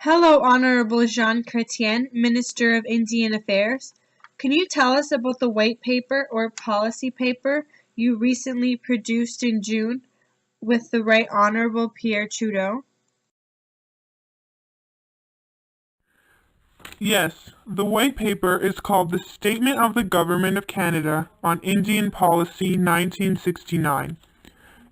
Hello, Honorable Jean Chrétien, Minister of Indian Affairs. Can you tell us about the white paper or policy paper you recently produced in June with the Right Honorable Pierre Trudeau? Yes, the white paper is called the Statement of the Government of Canada on Indian Policy 1969.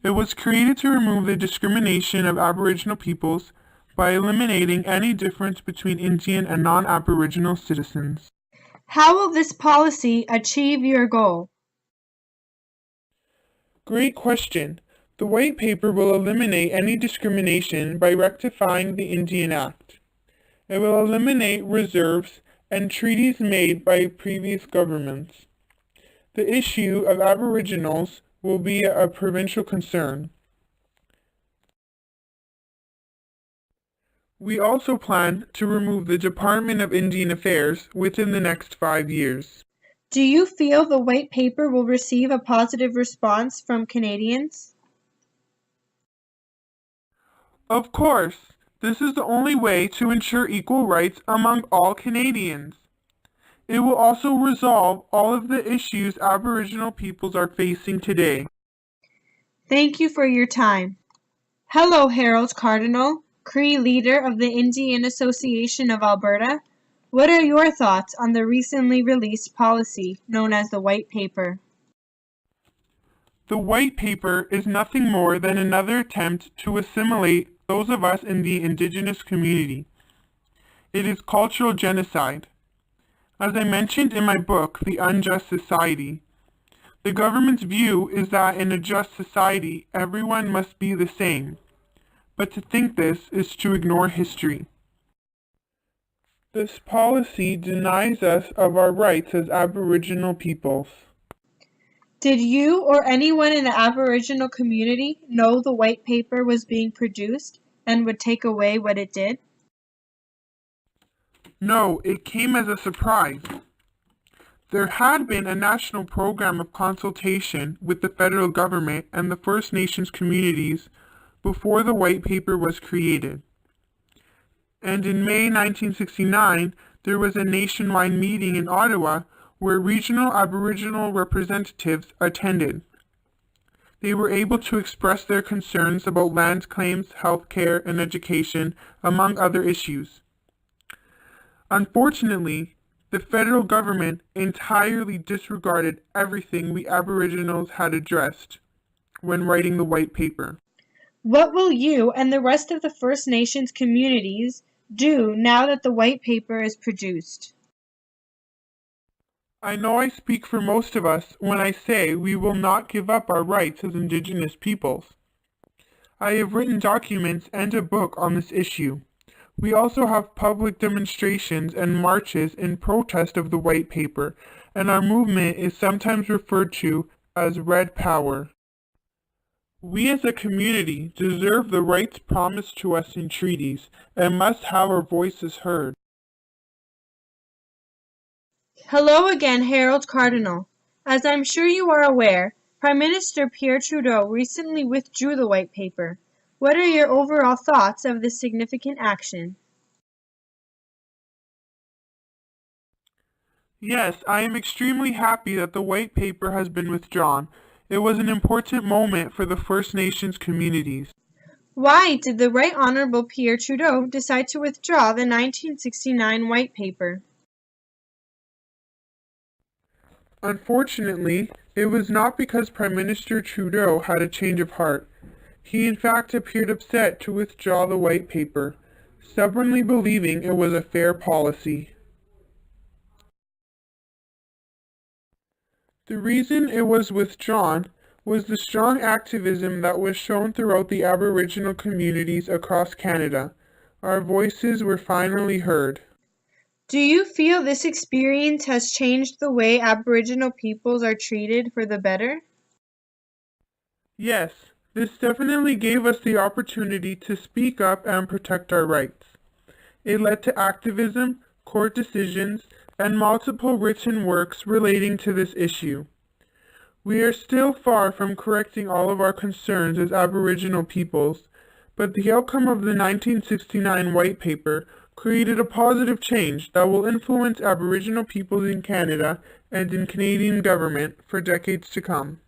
It was created to remove the discrimination of Aboriginal peoples by eliminating any difference between Indian and non-Aboriginal citizens. How will this policy achieve your goal? Great question. The white paper will eliminate any discrimination by rectifying the Indian Act. It will eliminate reserves and treaties made by previous governments. The issue of Aboriginals will be a provincial concern. We also plan to remove the Department of Indian Affairs within the next 5 years. Do you feel the white paper will receive a positive response from Canadians? Of course, this is the only way to ensure equal rights among all Canadians. It will also resolve all of the issues Aboriginal peoples are facing today. Thank you for your time. Hello, Harold Cardinal, Cree leader of the Indian Association of Alberta. What are your thoughts on the recently released policy known as the White Paper? The white paper is nothing more than another attempt to assimilate those of us in the Indigenous community. It is cultural genocide. As I mentioned in my book, The Unjust Society, the government's view is that in a just society, everyone must be the same. But to think this is to ignore history. This policy denies us of our rights as Aboriginal peoples. Did you or anyone in the Aboriginal community know the White Paper was being produced and would take away what it did? No, it came as a surprise. There had been a national program of consultation with the federal government and the First Nations communities before the white paper was created. And in May 1969, there was a nationwide meeting in Ottawa where regional Aboriginal representatives attended. They were able to express their concerns about land claims, health care, and education, among other issues. Unfortunately, the federal government entirely disregarded everything we Aboriginals had addressed when writing the white paper. What will you and the rest of the First Nations communities do now that the White Paper is produced? I know I speak for most of us when I say we will not give up our rights as Indigenous peoples. I have written documents and a book on this issue. We also have public demonstrations and marches in protest of the white paper, and our movement is sometimes referred to as Red Power. We as a community deserve the rights promised to us in treaties and must have our voices heard. Hello again, Harold Cardinal. As I'm sure you are aware, Prime Minister Pierre Trudeau recently withdrew the White Paper. What are your overall thoughts of this significant action? Yes, I am extremely happy that the white paper has been withdrawn. It was an important moment for the First Nations communities. Why did the Right Honorable Pierre Trudeau decide to withdraw the 1969 White Paper? Unfortunately, it was not because Prime Minister Trudeau had a change of heart. He in fact appeared upset to withdraw the white paper, stubbornly believing it was a fair policy. The reason it was withdrawn was the strong activism that was shown throughout the Aboriginal communities across Canada. Our voices were finally heard. Do you feel this experience has changed the way Aboriginal peoples are treated for the better? Yes, this definitely gave us the opportunity to speak up and protect our rights. It led to activism, court decisions, and multiple written works relating to this issue. We are still far from correcting all of our concerns as Aboriginal peoples, but the outcome of the 1969 White Paper created a positive change that will influence Aboriginal peoples in Canada and in Canadian government for decades to come.